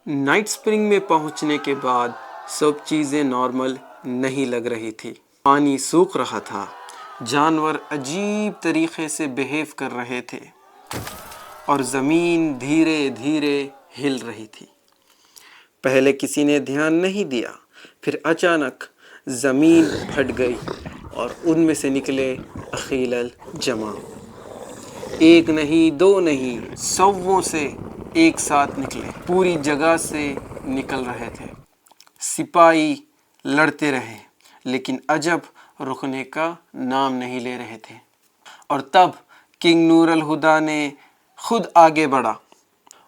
Night spring में पहुंचने के बाद सब चीज़ें नॉर्मल नहीं लग रही थी। पानी सूख रहा था, जानवर अजीब तरीके से बिहेव कर रहे थे और ज़मीन धीरे धीरे हिल रही थी। पहले किसी ने ध्यान नहीं दिया, फिर अचानक ज़मीन फट गई और उनमें से निकले अखीलल जमा। एक नहीं, दो नहीं, सौों से एक साथ निकले, पूरी जगह से निकल रहे थे। सिपाही लड़ते रहे, लेकिन अजब रुकने का नाम नहीं ले रहे थे। और तब किंग नूर अल हुदा ने खुद आगे बढ़ा।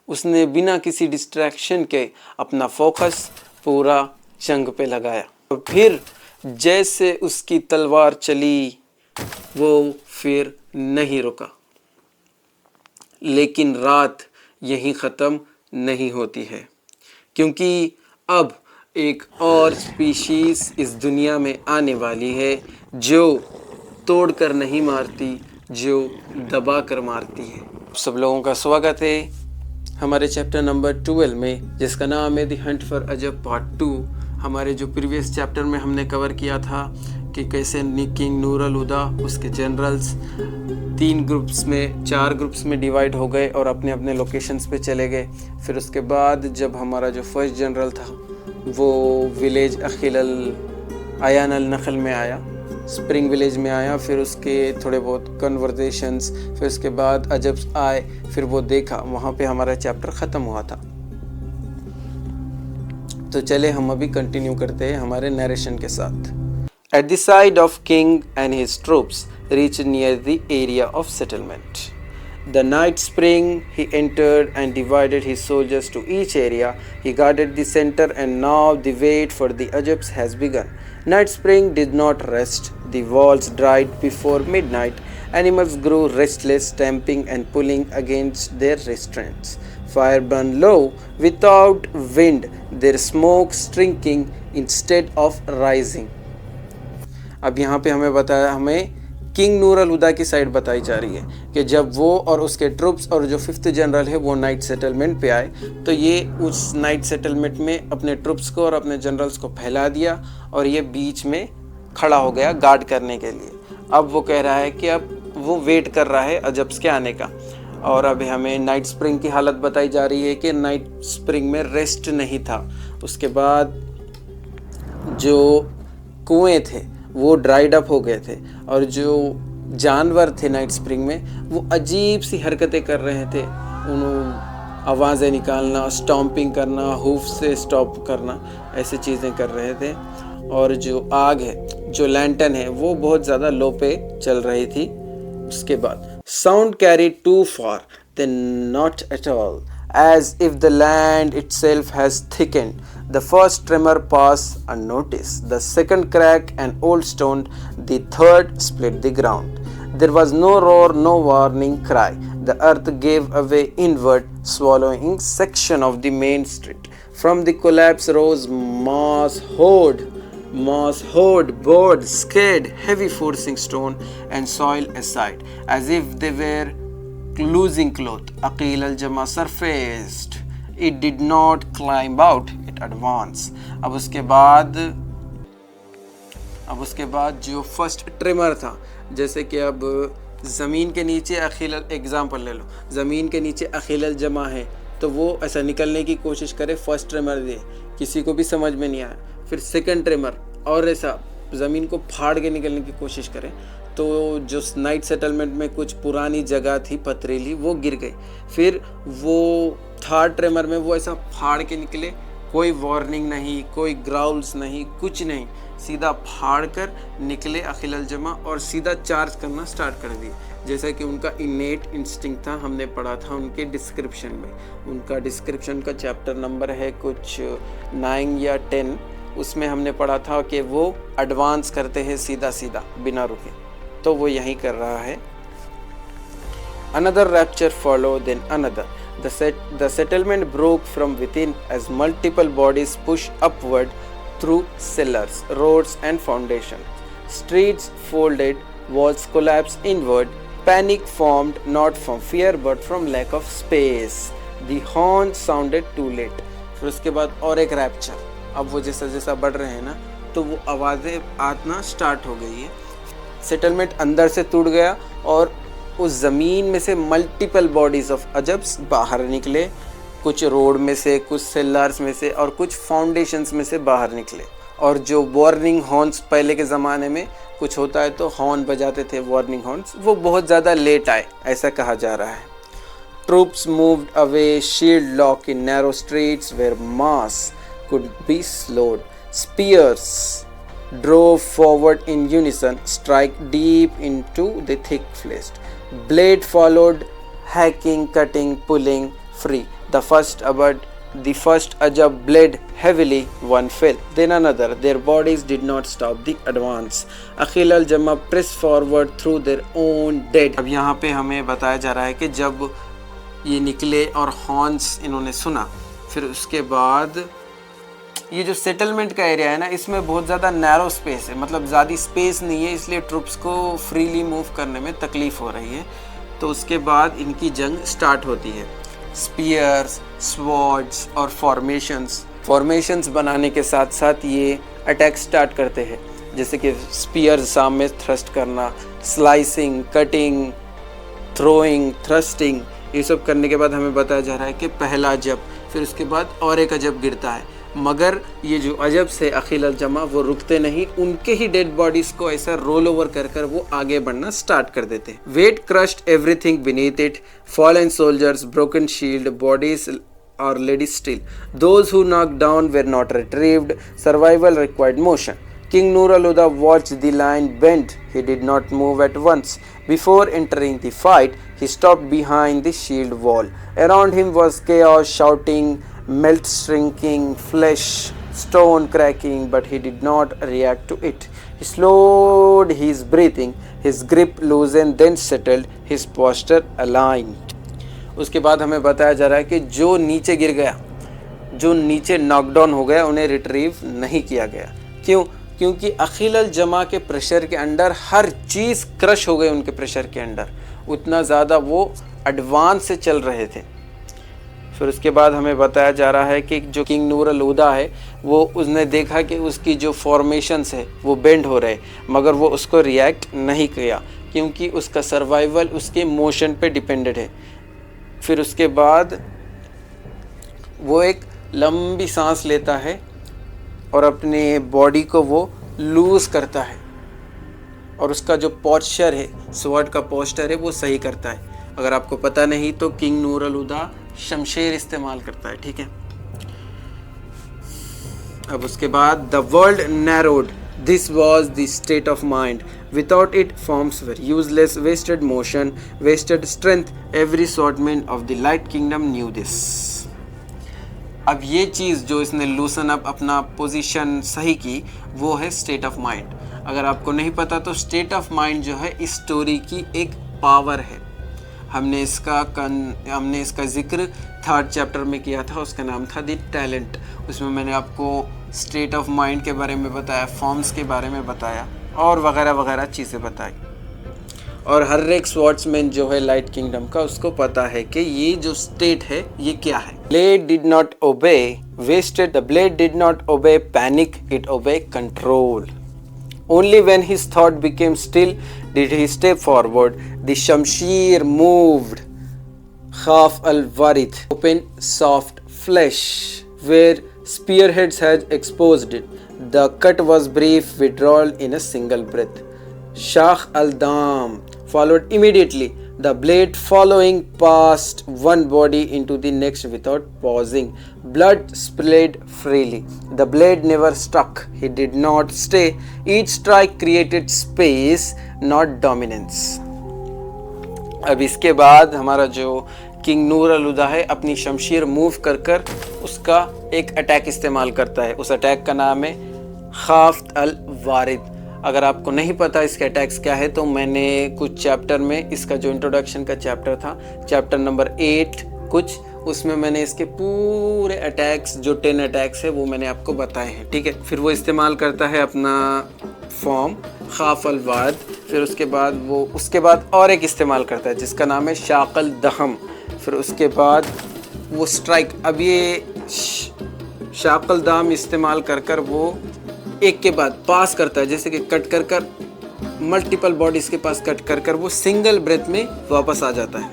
उसने बिना किसी डिस्ट्रैक्शन के अपना फोकस पूरा जंग पे लगाया और फिर जैसे उसकी तलवार चली वो फिर नहीं रुका। लेकिन रात यहीं ख़त्म नहीं होती है, क्योंकि अब एक और स्पीशीज़ इस दुनिया में आने वाली है जो तोड़कर नहीं मारती, जो दबा कर मारती है। सब लोगों का स्वागत है हमारे चैप्टर नंबर 12 में, जिसका नाम है द हंट फॉर अजब पार्ट 2। हमारे जो प्रीवियस चैप्टर में हमने कवर किया था कि कैसे किंग नूर अल हुदा, उसके जनरल्स 4 ग्रुप्स में डिवाइड हो गए और अपने अपने लोकेशंस पे चले गए। फिर उसके बाद जब हमारा जो फर्स्ट जनरल था वो विलेज अखिलल आयान अल नखल में आया, स्प्रिंग विलेज में आया, फिर उसके थोड़े बहुत कन्वर्सेशंस, फिर उसके बाद अजब आए, फिर वो देखा, वहाँ पे हमारा चैप्टर ख़त्म हुआ था। तो चले हम अभी कंटिन्यू करते हैं हमारे नरेशन के साथ। At the side of king and his troops reached near the area of settlement. The night spring he entered and divided his soldiers to each area. He guarded the center and now the wait for the Ajabs has begun. Night spring did not rest. The walls dried before midnight. Animals grew restless, stamping and pulling against their restraints. Fire burned low without wind, their smoke shrinking instead of rising. अब यहाँ पे हमें king नूर अल हुदा की side बताई जा रही है कि जब वो और उसके ट्रूप्स और जो 5th जनरल है वो नाइट सेटलमेंट पे आए, तो ये उस नाइट सेटलमेंट में अपने ट्रूप्स को और अपने जनरल्स को फैला दिया और ये बीच में खड़ा हो गया गार्ड करने के लिए। अब वो कह रहा है कि अब वो वेट कर रहा है अजब्स के आने का। और अब हमें नाइट स्प्रिंग की हालत बताई जा रही है कि नाइट स्प्रिंग में रेस्ट नहीं था। उसके बाद जो कुएँ थे वो ड्राइड अप हो गए थे और जो जानवर थे नाइट स्प्रिंग में वो अजीब सी हरकतें कर रहे थे। उन्होंने आवाज़ें निकालना, स्टॉम्पिंग करना, हूफ से स्टॉप करना, ऐसी चीज़ें कर रहे थे। और जो आग है, जो लैंटर्न है, वो बहुत ज़्यादा लो पे चल रही थी। उसके बाद sound carried to far then not at all, as if the land itself has thickened. The first tremor passed unnoticed, the second crack an old stone, the third split the ground. There was no roar, no warning cry. The earth gave away inward, swallowing section of the main street. From the collapse rose mass hoard, board, skid, heavy forcing stone and soil aside, as if they were losing cloth. Aqil al-Jama surfaced. It did not climb out, it advanced. अब उसके बाद जो first trimmer था, जैसे कि अब ज़मीन के नीचे अखिल, एग्जाम्पल ले लो, ज़मीन के नीचे अखिल al-Jama है, तो वो ऐसा निकलने की कोशिश करे, फर्स्ट ट्रिमर दे, किसी को भी समझ में नहीं आया। फिर सेकंड ट्रिमर और ऐसा ज़मीन को फाड़ के निकलने की कोशिश करे, तो जो नाइट सेटलमेंट में कुछ पुरानी जगह थी पथरीली, वो गिर गई। फिर वो थर्ड ट्रेमर में वो ऐसा फाड़ के निकले, कोई वार्निंग नहीं, कोई ग्राउल्स नहीं, कुछ नहीं, सीधा फाड़ कर निकले अखिल al-Jama और सीधा चार्ज करना स्टार्ट कर दिए। जैसा कि उनका इनेट इंस्टिंक्ट था, हमने पढ़ा था उनके डिस्क्रिप्शन में। उनका डिस्क्रिप्शन का चैप्टर नंबर है कुछ 9 या 10, उसमें हमने पढ़ा था कि वो एडवांस करते हैं सीधा सीधा बिना रुके, तो वो यही कर रहा है। Another rapture followed, then another. The settlement broke from within as multiple bodies pushed upward through cellars, roads and foundations. Streets folded, walls collapsed inward. Panic formed not from fear but from lack of space. The horn sounded too late. फिर उसके बाद और एक rapture. अब वो जैसा जैसा बढ़ रहे हैं ना तो वो आवाज़ें आना स्टार्ट हो गई है। सेटलमेंट अंदर से टूट गया और उस ज़मीन में से मल्टीपल बॉडीज़ ऑफ अजब्स बाहर निकले, कुछ रोड में से, कुछ सेलर्स में से और कुछ फाउंडेशंस में से बाहर निकले। और जो वार्निंग हॉर्न्स पहले के ज़माने में कुछ होता है तो हॉर्न बजाते थे, वार्निंग हॉर्न्स, वो बहुत ज़्यादा लेट आए, ऐसा कहा जा रहा है। Troops moved away, shield lock in narrow streets where mass could be slowed. Spears drove forward in unison, strike deep into the thick flesh. Blade followed, hacking, cutting, pulling free. The first Ajab bled heavily, one fell, then another. Their bodies did not stop the advance. Akhil al-Jama pressed forward through their own dead. अब यहाँ पे हमें बताया जा रहा है कि जब ये निकले और हॉर्न्स इन्होंने सुना, फिर उसके बाद ये जो सेटलमेंट का एरिया है ना, इसमें बहुत ज़्यादा नैरो स्पेस है, मतलब ज़्यादा स्पेस नहीं है, इसलिए ट्रुप्स को फ्रीली मूव करने में तकलीफ़ हो रही है। तो उसके बाद इनकी जंग स्टार्ट होती है। स्पीयर्स, स्वॉर्ड्स और फॉर्मेशंस बनाने के साथ साथ ये अटैक स्टार्ट करते हैं, जैसे कि स्पीयर्स सामने थ्रस्ट करना, स्लाइसिंग, कटिंग, थ्रोइंग, थ्रस्टिंग, ये सब करने के बाद हमें बताया जा रहा है कि पहला अजब, फिर उसके बाद और एक अजब गिरता है। मगर ये जो अजब से अखिल अल-जमा वो रुकते नहीं, उनके ही डेड बॉडीज को ऐसा रोल ओवर कर कर वो आगे बढ़ना स्टार्ट कर देते। Weight crushed everything beneath it, fallen soldiers, broken shield, bodies are laid still, those who knocked down were not retrieved, survival required motion. King Nur al-Huda watched the lion bend. He did not move at once. Before entering the fight, he stopped behind the shield wall. Around him was chaos, shouting, melt shrinking, flesh, stone cracking, but he did not react to it. He slowed his breathing, his grip loosened, then settled, his posture aligned. उसके बाद हमें बताया जा रहा है कि जो नीचे गिर गया, जो नीचे नॉकडाउन हो गया, उन्हें रिट्रीव नहीं किया गया। क्यों? क्योंकि अखिल अल-जमा के प्रेशर के अंडर हर चीज़ क्रश हो गई, उनके प्रेशर के अंडर उतना ज़्यादा वो एडवांस से चल रहे थे। फिर उसके बाद हमें बताया जा रहा है कि जो किंग नूर अल-हुदा है वो उसने देखा कि उसकी जो फॉर्मेशंस है वो बेंड हो रहे, मगर वो उसको रिएक्ट नहीं किया क्योंकि उसका सर्वाइवल उसके मोशन पे डिपेंडेड है। फिर उसके बाद वो एक लंबी सांस लेता है और अपने बॉडी को वो लूज़ करता है और उसका जो पोस्चर है, स्वॉर्ड का पोस्चर है, वो सही करता है। अगर आपको पता नहीं तो किंग नूर अल-हुदा शमशेर इस्तेमाल करता है, ठीक है। अब उसके बाद the world narrowed, this was the state of mind, without it forms were useless, wasted motion, wasted strength, every swordsman of the light kingdom knew this. अब ये चीज़ जो इसने लूसन अप अपना पोजीशन सही की, वो है स्टेट ऑफ माइंड। अगर आपको नहीं पता तो स्टेट ऑफ माइंड जो है इस स्टोरी की एक पावर है। हमने इसका जिक्र 3rd चैप्टर में किया था, उसका नाम था द टैलेंट। उसमें मैंने आपको स्टेट ऑफ माइंड के बारे में बताया, फॉर्म्स के बारे में बताया और वगैरह वगैरह चीज़ें बताई। और हर एक स्वॉर्ड्समैन जो है लाइट किंगडम का, उसको पता है कि ये जो स्टेट है ये क्या है। Blade did not obey wasted, the blade did not obey panic, it obey control. Only when his thought became still did he step forward. The Shamsheer moved. Khaf al-Warith, open soft flesh where spearheads had exposed it. The cut was brief, withdrawal in a single breath. Shah al-Dam followed immediately, the blade following past one body into the next without pausing. Blood splayed freely. The blade never struck. He did not stay. Each strike created space, not dominance. अब इसके बाद हमारा जो king नूर अल-हुदा है अपनी शमशीर move कर कर उसका एक अटैक इस्तेमाल करता है। उस अटैक का नाम है खाफ्त अल-वारिद। अगर आपको नहीं पता इसके अटैक्स क्या है तो मैंने कुछ चैप्टर में, इसका जो इंट्रोडक्शन का चैप्टर था, चैप्टर नंबर 8 कुछ, उसमें मैंने इसके पूरे अटैक्स जो 10 अटैक्स है वो मैंने आपको बताए हैं, ठीक है। फिर वो इस्तेमाल करता है अपना फॉर्म खाफ अल-वाद। फिर उसके बाद और एक इस्तेमाल करता है जिसका नाम है शाकल दहम। फिर उसके बाद वो स्ट्राइक, अब ये शाकल दाम इस्तेमाल कर कर वो एक के बाद पास करता है, जैसे कि कट कर कर मल्टीपल बॉडीज के पास कट कर कर वो सिंगल ब्रेथ में वापस आ जाता है।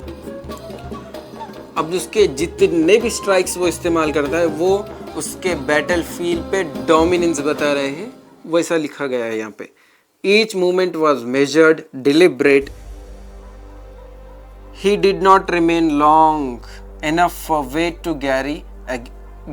अब उसके जितने भी स्ट्राइक्स वो इस्तेमाल करता है वो उसके बैटल फील्ड पे डोमिनेंस बता रहे हैं, वैसा लिखा गया है यहाँ पे। Each movement was measured, deliberate, he did not remain long enough for weight to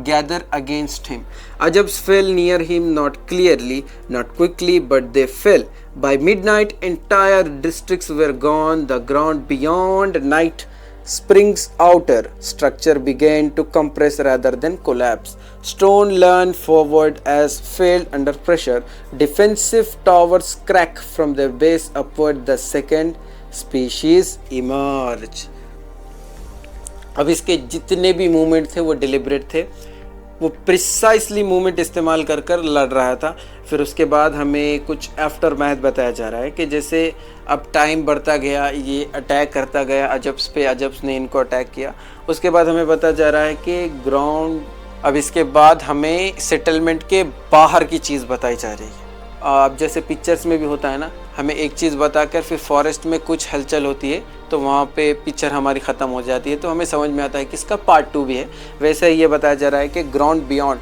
gather against him. Ajabs fell near him, not clearly, not quickly, but they fell. By midnight, entire districts were gone. The ground beyond Night Spring's outer structure began to compress rather than collapse. Stone leaned forward as failed under pressure. Defensive towers cracked from their base upward. The second species emerged. अब इसके जितने भी movement थे वो डिलिब्रेट थे, वो precisely movement इस्तेमाल कर कर लड़ रहा था। फिर उसके बाद हमें कुछ आफ्टर मैथ बताया जा रहा है कि जैसे अब टाइम बढ़ता गया, ये अटैक करता गया अजब्स पे, अजब्स ने इनको अटैक किया। उसके बाद हमें बताया जा रहा है कि ग्राउंड, अब इसके बाद हमें सेटलमेंट के बाहर की चीज़ बताई जा रही है। अब जैसे पिक्चर्स में भी होता है ना, हमें एक चीज़ बताकर फिर फॉरेस्ट में कुछ हलचल होती है तो वहाँ पे पिक्चर हमारी ख़त्म हो जाती है, तो हमें समझ में आता है कि इसका पार्ट 2 भी है। वैसे ही ये बताया जा रहा है कि ग्राउंड बियॉन्ड,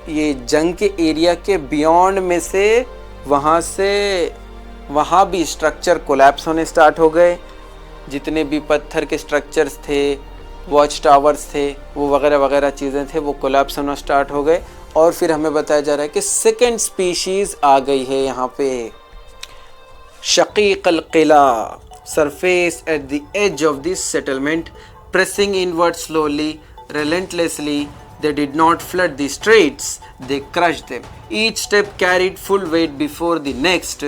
ये जंग के एरिया के बियॉन्ड में से वहाँ भी स्ट्रक्चर कोलैप्स होने स्टार्ट हो गए। जितने भी पत्थर के स्ट्रक्चर्स थे, वॉच टावर्स थे, वो वगैरह वगैरह चीज़ें थे, वो कोलैप्स होना स्टार्ट हो गए। और फिर हमें बताया जा रहा है कि सेकेंड स्पीशीज़ आ गई है यहाँ पे, शकीक अल किला, surface at the edge of this settlement, pressing inward slowly, relentlessly. They did not flood the streets, they crushed them. Each step carried full weight before the next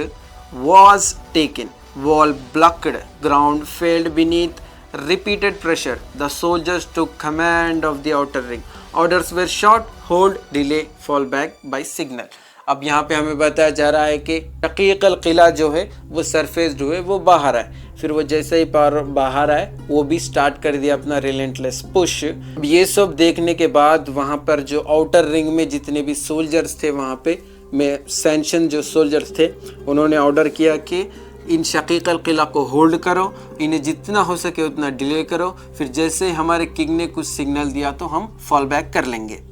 was taken. Wall blocked, ground failed beneath repeated pressure. The soldiers took command of the outer ring. Orders were short, hold, delay, fall back by signal. अब यहाँ पे हमें बताया जा रहा है कि शकीक अल किला जो है वो सरफेस्ड हुए, वो बाहर आए। फिर वो जैसे ही बाहर आए वो भी स्टार्ट कर दिया अपना रिलेंटलेस पुश। ये सब देखने के बाद वहाँ पर जो आउटर रिंग में जितने भी सोल्जर्स थे, वहाँ पे में सैंक्शन जो सोल्जर्स थे, उन्होंने ऑर्डर किया कि इन शकीक अल किला को होल्ड करो, इन्हें जितना हो सके उतना डिले करो। फिर जैसे हमारे किंग ने कुछ सिग्नल दिया तो हम फॉल बैक कर लेंगे।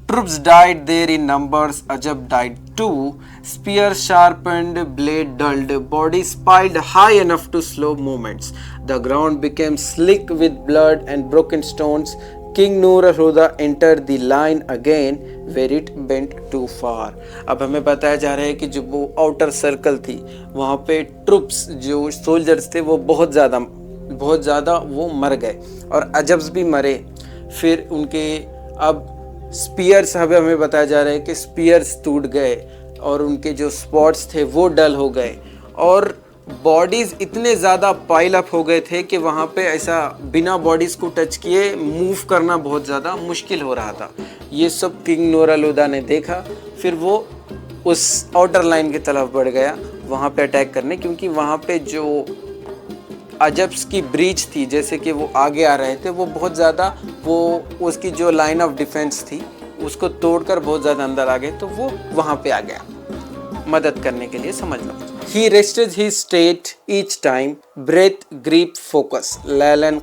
Troops died there in numbers. Ajab died too. Spears sharpened, blade dulled, bodies piled high enough to slow movements. The ground became slick with blood and broken stones. King Nur al-Huda entered the line again where it bent too far. अब हमें बताया जा रहा है कि जो वो outer circle थी, वहाँ पे ट्रूप्स जो सोल्जर्स थे वो बहुत ज़्यादा वो मर गए और अजब्स भी मरे। फिर उनके अब स्पीयर्स, हमें बताया जा रहा है कि स्पीयर्स टूट गए और उनके जो स्पॉट्स थे वो डल हो गए और बॉडीज़ इतने ज़्यादा पाइल अप हो गए थे कि वहाँ पे ऐसा बिना बॉडीज़ को टच किए मूव करना बहुत ज़्यादा मुश्किल हो रहा था। ये सब किंग नूर अल-हुदा ने देखा। फिर वो उस आउटर लाइन की तरफ बढ़ गया वहाँ पे अटैक करने, क्योंकि वहाँ पे जो अजब्स की ब्रीच थी, जैसे कि वो आगे आ रहे थे, वो बहुत ज़्यादा वो उसकी जो लाइन ऑफ डिफेंस थी उसको तोड़कर बहुत ज़्यादा अंदर आ गए, तो वो वहाँ पे आ गया मदद करने के लिए, समझ लो। He rested his state each time, breath, grip, focus, lalan,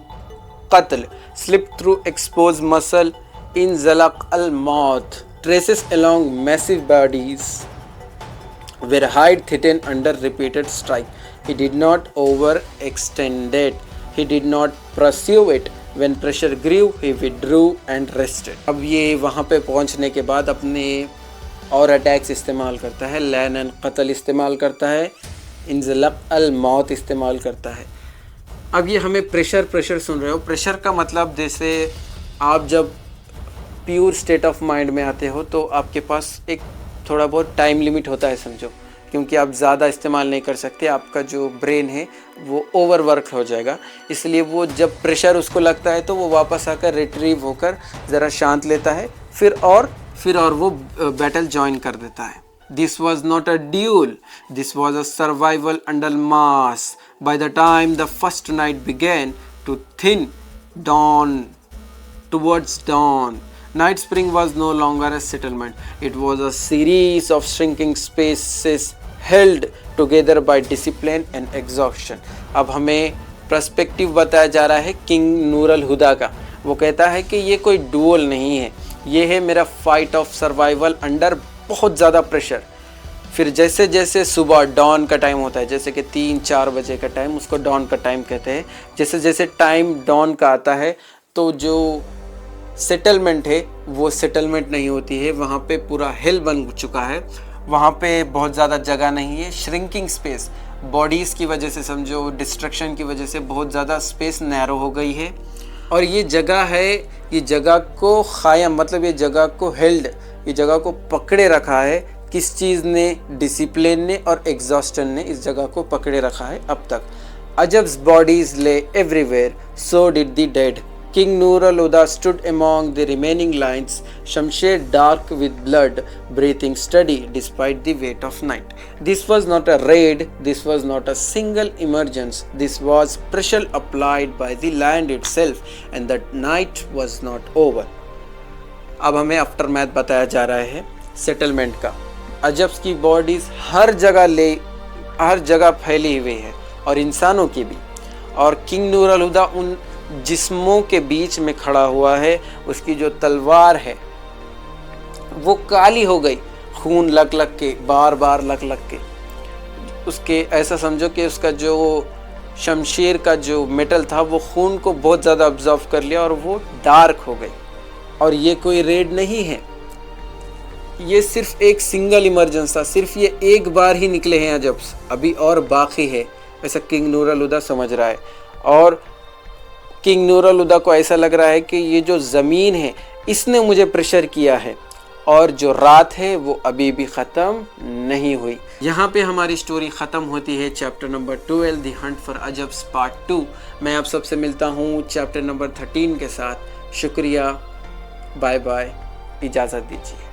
qatl, slip through exposed muscle, in zalaq al-maut, traces along massive bodies were hide thickened under repeated strike. He did not overextend it. He did not pursue it. When pressure grew, he withdrew and rested. अब ये वहाँ पे पहुँचने के बाद अपने और attacks इस्तेमाल करता है, लैन एंड कत्ल इस्तेमाल करता है, इंजलक अल मौत इस्तेमाल करता है। अब ये हमें प्रेशर सुन रहे हो। प्रेशर का मतलब जैसे आप जब प्योर स्टेट ऑफ माइंड में आते हो तो आपके पास एक थोड़ा बहुत टाइम लिमिट होता है, समझो, क्योंकि आप ज़्यादा इस्तेमाल नहीं कर सकते, आपका जो ब्रेन है वो ओवरवर्क हो जाएगा। इसलिए वो जब प्रेशर उसको लगता है तो वो वापस आकर रिट्रीव होकर ज़रा शांत लेता है, फिर और वो बैटल ज्वाइन कर देता है। This was not a duel, this was a survival under mass. By the time the first night began to thin dawn towards dawn, Night Spring was no longer a settlement. It was a series of shrinking spaces held together by discipline and exhaustion. अब हमें perspective बताया जा रहा है king नूर अल हुदा का। वो कहता है कि ये कोई डुअल नहीं है, ये है मेरा फाइट ऑफ सर्वाइवल अंडर बहुत ज़्यादा प्रेशर। फिर जैसे जैसे सुबह डॉन का टाइम होता है, जैसे कि 3-4 बजे का टाइम, उसको डॉन का टाइम कहते हैं। जैसे जैसे टाइम डॉन का आता है तो जो सेटलमेंट है वो सेटलमेंट नहीं होती है, वहाँ पे पूरा हिल बन चुका है, वहाँ पे बहुत ज़्यादा जगह नहीं है। श्रिंकिंग स्पेस बॉडीज़ की वजह से, समझो डिस्ट्रक्शन की वजह से बहुत ज़्यादा स्पेस नैरो हो गई है। और ये जगह है, ये जगह को क़ायम, मतलब ये जगह को हेल्ड, ये जगह को पकड़े रखा है किस चीज़ ने? डिसिप्लिन ने और एग्जॉस्टन ने इस जगह को पकड़े रखा है अब तक। अजब्स बॉडीज ले everywhere, so did the dead. King Nur al-Huda stood among the remaining lines, Shamsher dark with blood, breathing steady despite the weight of night. This was not a raid, this was not a single emergence, this was pressure applied by the land itself, and that night was not over. अब हमें after math बताया जा रहा है settlement का। अजब्स की bodies हर जगह फैली हुई है और इंसानों की भी, और किंग नूर अल-हुदा उन जिस्मों के बीच में खड़ा हुआ है। उसकी जो तलवार है वो काली हो गई, खून लग लग के, बार बार लग लग के। उसके ऐसा समझो कि उसका जो शमशीर का जो मेटल था वो खून को बहुत ज़्यादा ऑब्जर्व कर लिया और वो डार्क हो गई। और ये कोई रेड नहीं है, ये सिर्फ एक सिंगल इमरजेंस था, सिर्फ ये एक बार ही निकले हैं अजब्स, अभी और बाकी है, ऐसा किंग नूर अल-हुदा समझ रहा है। और किंग नूर अल-हुदा को ऐसा लग रहा है कि ये जो ज़मीन है इसने मुझे प्रेशर किया है और जो रात है वो अभी भी ख़त्म नहीं हुई। यहाँ पे हमारी स्टोरी ख़त्म होती है chapter number 12 the hunt for अजब्स पार्ट 2। मैं आप सबसे मिलता हूँ चैप्टर नंबर 13 के साथ। शुक्रिया, बाय बाय, इजाज़त दीजिए।